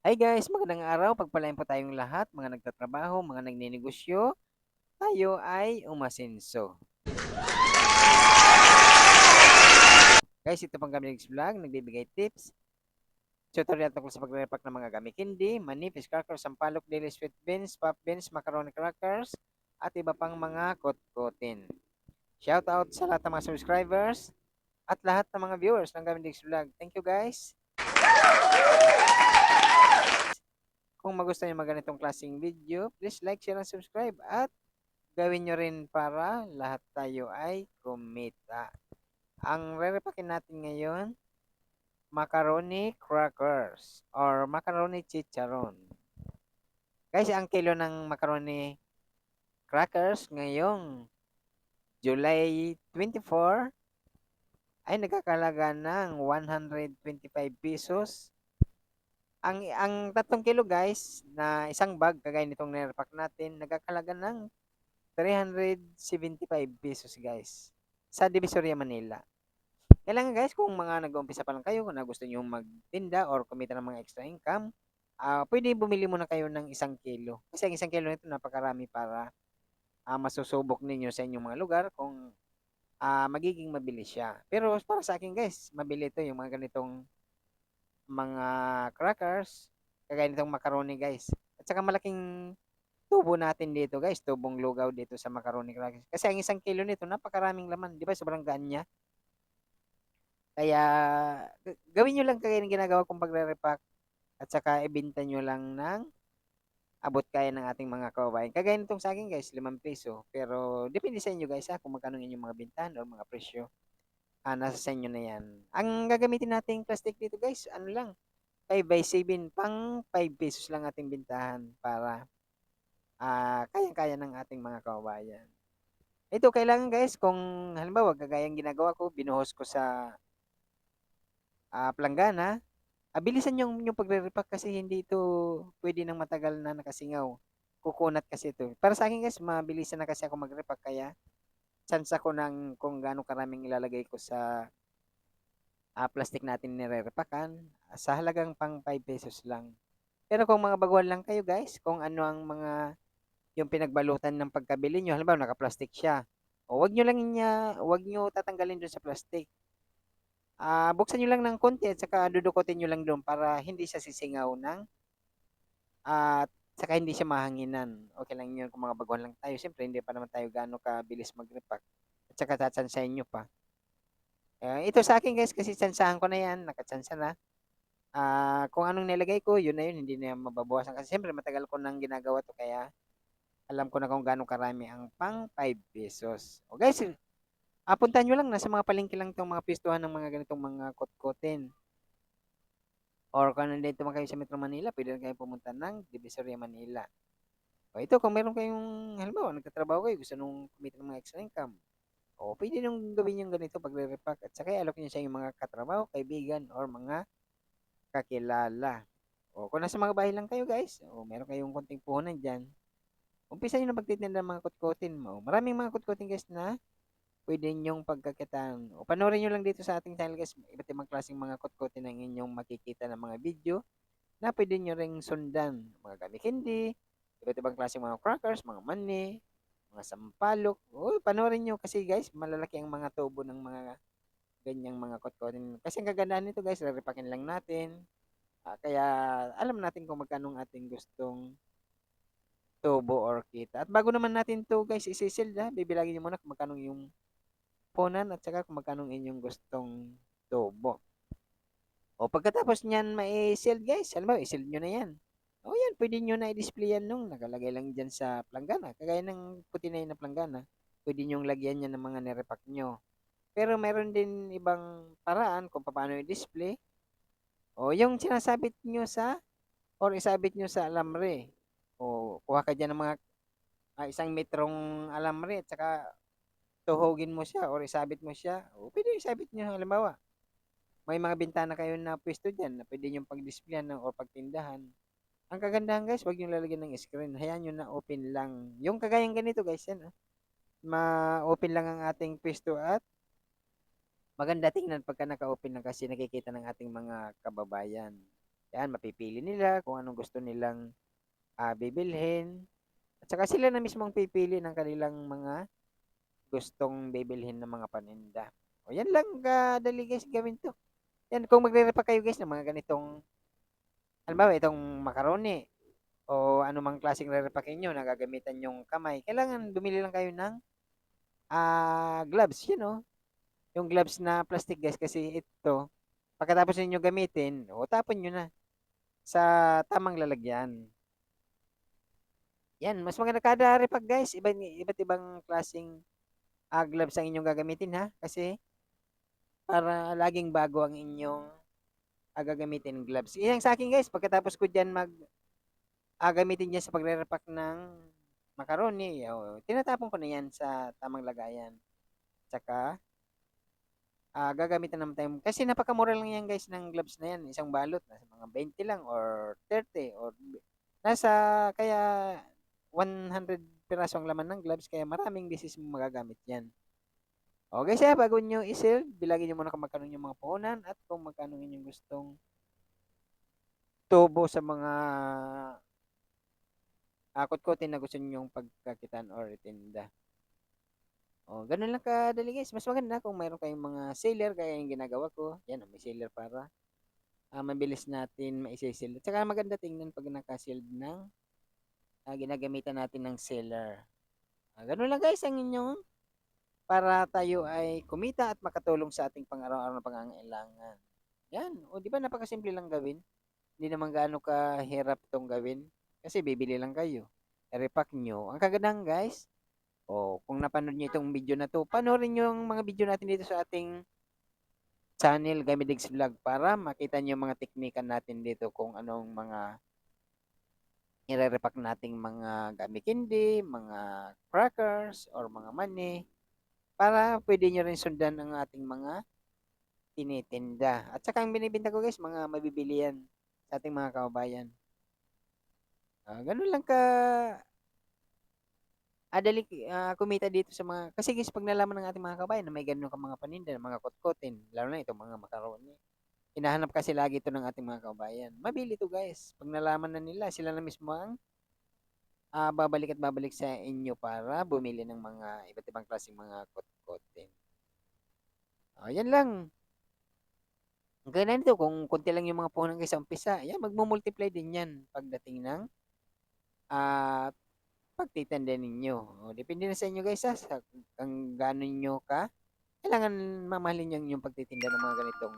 Hi guys, magandang araw. Pagpalain po tayong lahat, mga nagtatrabaho, mga nagninegosyo, tayo ay umasenso. Guys, ito pang Gaming Vlog, nagbibigay tips, tutorial tungkol sa pagre-repack ng mga gamit candy, mani, fish crackers, sampalok, daily sweet beans, pop beans, macaroni crackers, at iba pang mga kotkotin. Shout out sa lahat ng mga subscribers at lahat ng mga viewers ng Gaming Vlog. Thank you guys. Kung magustuhan nyo mga ganitong klaseng video, please like, share, and subscribe at gawin nyo rin para lahat tayo ay kumita. Ang re-repakin natin ngayon, macaroni crackers or macaroni chicharon. Guys, ang kilo ng macaroni crackers ngayong July 24 ay nagkakalaga ng 125 pesos. Ang 3 kilo guys na isang bag kagaya nitong nirepack natin, nagkakalaga ng 375 pesos guys sa Divisoria, Manila. Kailangan guys, kung mga nag-uumpisa pa lang kayo, kung gusto niyo magtinda or kumita ng mga extra income, pwede bumili muna kayo ng 1 kilo. Kasi ang 1 kilo nito napakarami para masusubok ninyo sa inyong mga lugar kung magiging mabilis siya. Pero para sa akin guys, mabili ito yung mga ganitong mga crackers, kagaya nitong macaroni guys. At saka malaking tubo natin dito guys, tubong lugaw dito sa macaroni crackers. Kasi ang 1 kilo nito, napakaraming laman. Di ba sobrang gaan niya? Kaya gawin nyo lang kagaya ng ginagawa kong pagre-repack at saka ibenta nyo lang ng abot kaya ng ating mga kababayan. Kagaya nitong sa akin guys, 5 piso. Pero depende sa inyo guys kung magkano inyong mga bintahan o mga presyo. Nasa sa inyo na yan. Ang gagamitin nating plastic dito guys, ano lang, 5x7, pang 5 pesos lang ating bintahan para kayang-kaya ng ating mga kababayan. Ito kailangan guys, kung halimbawa kagaya ng ginagawa ko, binuhos ko sa planggana, bilisan yung pagre-repack kasi hindi ito pwede nang matagal na nakasingaw. Kukunat kasi ito. Para sa akin guys, mabilisan na kasi ako mag-repack kaya chance ako ng kung gaano karaming ilalagay ko sa plastic natin nire-repackan sa halagang pang 5 pesos lang. Pero kung mga baguhan lang kayo guys, kung ano ang mga yung pinagbalutan ng pagkabili nyo, halimbawa naka-plastic siya, o wag nyo tatanggalin doon sa plastic. Buksan nyo lang ng konti at saka dudukutin nyo lang doon para hindi siya sisingaw ng at saka hindi siya mahanginan. Okay lang yun kung mga baguhan lang tayo. Siyempre, hindi pa naman tayo gaano kabilis mag-repack. At saka tatsansahin nyo pa. Ito sa akin guys, kasi tsansahan ko na yan. Nakatsansa na. Kung anong nilagay ko, yun na yun. Hindi na mababawasan. Kasi siyempre, matagal ko nang ginagawa to. Kaya alam ko na kung gaano karami ang pang 5 pesos. O guys, puntahan nyo lang. Nasa mga palengke lang itong mga pistuhan ng mga ganitong mga kotkotin. Or kung nandito man kayo sa Metro Manila, pwede rin kayo pumunta ng Divisoria, Manila. O ito, kung meron kayong, halimbawa, nagtatrabaho kayo, gusto nung kumita ng mga extra income, o pwede nung gawin yung ganito pagre-repack at saka alok nyo sa inyong mga katrabaho, kaibigan, or mga kakilala. O kung nasa mga bahay lang kayo guys, o meron kayong konting puhunan dyan, umpisa nyo na pagtitinda ng mga kutkutin mo. Maraming mga kutkutin guys na pwede nyong pagkakitaan. O panoorin nyo lang dito sa ating channel guys, iba't ibang klaseng mga kutkutin ang inyong makikita ng mga video na pwede nyo ring sundan. Mga gamit hindi, iba't ibang klaseng mga crackers, mga mani, mga sampalok. O, panoorin nyo kasi guys, malalaki ang mga tubo ng mga ganyang mga kotkotin. Kasi ang kagandahan nito guys, raripakin lang natin. Kaya alam natin kung magkano ang ating gustong tubo or kita. At bago naman natin to guys isisil bibilagin nyo muna kung magkano yung punan at saka kung magkano inyong gustong tubo. O pagkatapos niyan mai-shield guys, halimbawa i-shield nyo na yan. O yan, pwede nyo na i-display yan nung nakalagay lang dyan sa planggana. Kagaya ng puti na yun na planggana, pwede nyo lagyan yan ng mga nirepack nyo. Pero meron din ibang paraan kung paano i-display. O yung sinasabit nyo sa or isabit nyo sa alambre. O kuha ka dyan ng mga 1 metrong alambre at saka tuhugin mo siya or isabit mo siya. O pwede isabit nyo halimbawa. May mga bintana kayo na pwesto dyan na pwede nyo pag-displayan or pagtindahan. Ang kagandahan guys, wag nyo lalagyan ng screen. Hayaan nyo na open lang. Yung kagayang ganito guys, yan. Ma-open lang ang ating pwesto at maganda tingnan pagka naka-open lang kasi nakikita ng ating mga kababayan. Yan, mapipili nila kung anong gusto nilang bibilhin. At saka sila na mismo ang pipili ng kanilang mga gustong bibilhin ng mga paninda. O yan lang kadali guys gawin to. Yan, kung magre-repack kayo guys ng mga ganitong, halimbawa itong macaroni o anumang klaseng re-repackin nyo na gagamitan yung kamay, kailangan bumili lang kayo ng gloves, yung gloves na plastic guys, kasi ito, pagkatapos ninyo gamitin, o tapon nyo na sa tamang lalagyan. Yan, mas maganda kada repack guys, iba't ibang klaseng gloves ang inyong gagamitin ha, kasi para laging bago ang inyong gagamitin gloves. Yan sa akin guys, pagkatapos ko dyan gamitin dyan sa pagre-repack ng macaroni, tinatapon ko na yan sa tamang lagayan. Tsaka, gagamitan naman tayo. Kasi napakamura lang yan guys ng gloves na yan. Isang balot, nasa mga 20 lang or 30 or nasa, kaya 100 piraso ang laman ng gloves, kaya maraming beses mo magagamit yan. Okay siya, bago nyo i-sell, bilagin nyo muna kung magkano yung mga puhunan at kung magkano inyong gustong tubo sa mga kot-kotin na gusto nyong pagkakitan or itinda. O, ganun lang kadali guys. Mas maganda kung mayroon kayong mga seller, kaya yung ginagawa ko. Yan, may seller para mabilis natin maisisil. At saka maganda tingnan pag naka-sealed ng ginagamitan natin ng seller. Ganun lang guys ang inyong para tayo ay kumita at makatulong sa ating pang-araw-araw na pangangailangan. Yan. O, di ba napakasimple lang gawin? Hindi naman gaano kahirap itong gawin. Kasi bibili lang kayo. I-repack nyo. Ang kagandahan guys, kung napanood nyo itong video na to, panoorin nyo yung mga video natin dito sa ating channel, Gamidigs Vlog, para makita nyo yung mga teknika natin dito kung anong mga ire-repack nating mga gamikindi, mga crackers, or mga mani, para pwede nyo rin sundan ang ating mga tinitinda. At saka ang binibinta ko guys, mga mabibilian sa ating mga kababayan. Ganun lang dali kumita dito sa mga, kasi guys, pag nalaman ng ating mga kabayan na may ganun ka mga paninda, mga kotkotin, lalo na itong mga macaroni, hinahanap kasi lagi ito ng ating mga kabayan. Mabili ito guys. Pag nalaman na nila, sila na mismo ang babalik at babalik sa inyo para bumili ng mga iba't ibang klaseng mga kotkotin. Yan lang. Ang ganda nito, kung konti lang yung mga puhunan guys sa umpisa, yan, magmumultiply din yan pagdating ng ah, pagtitinda ninyo. Depende na sa inyo guys sa kung gaano nyo kailangan mamahalin nyo yung pagtitinda ng mga ganitong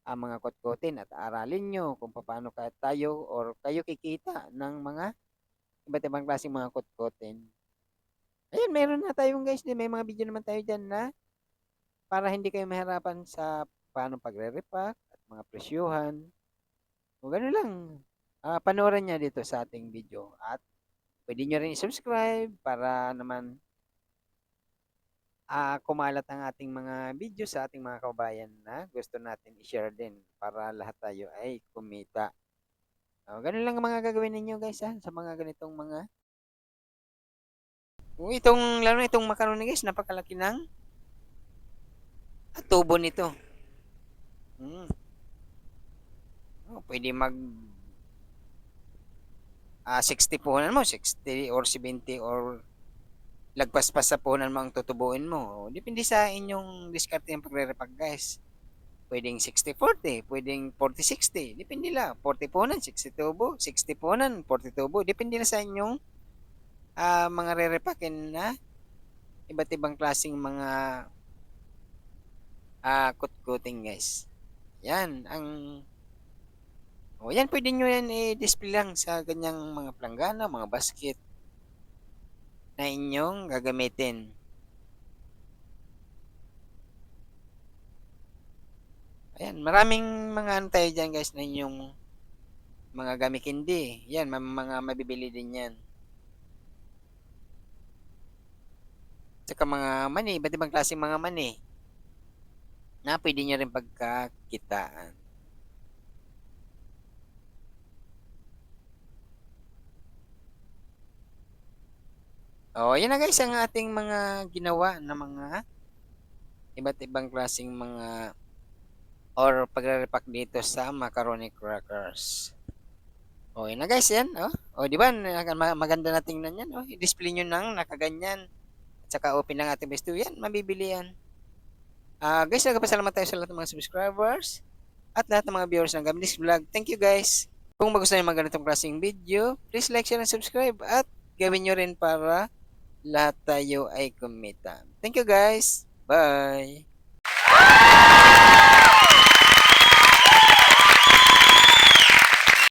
mga kotkotin at aralin nyo kung paano tayo or kayo kikita ng mga iba't ibang klaseng mga kotkotin. Ayun, meron na tayong guys, may mga video naman tayo dyan na para hindi kayo mahirapan sa paano pagre-repack at mga presyuhan. O gano'n lang. Panoorin niya dito sa ating video at pwede nyo rin i-subscribe para naman kumalat ang ating mga video sa ating mga kabayan na gusto natin i-share din para lahat tayo ay kumita. Ganun lang ang mga gagawin ninyo guys sa mga ganitong mga lalo na itong macaroni guys, napakalaki ng tubo nito. Pwede mag 60 puhunan mo, 60 or 70 or lagpas pa sa puhunan mo ang tutubuin mo. Depende sa inyong diskarte ng pagre-repack guys. Pwedeng 60-40, pwedeng 40-60. Depende lang. 40 puhunan, 60 tubo. 60 puhunan, 40 tubo. Depende na sa inyong mga re-repackin na iba't ibang klaseng mga kutkuting guys. Yan ang yan, pwede nyo yan i-display lang sa ganyang mga planggana, mga basket na inyong gagamitin. Ayan, maraming mga ano tayo dyan guys na inyong mga gamikindi. Yan, mga mabibili din yan. Tsaka mga mani, iba't ibang klaseng mga mani na pwede nyo rin pagkakitaan. Yan na guys ang ating mga ginawa na mga iba't ibang klaseng mga or pagre-repack dito sa macaroni crackers. Okay na guys, yan. Oh. O, di ba? Maganda na tingnan yan. Oh. I-display nyo nang nakaganyan. At saka open ng ating besto. Yan, mabibili yan. Guys, nagpasalamat tayo sa lahat ng mga subscribers at lahat ng mga viewers ng Gaminis Vlog. Thank you guys. Kung magustuhan nyo mga ganitong klaseng video, please like, share, and subscribe. At gawin nyo rin para lahat tayo ay kumita. Thank you guys. Bye.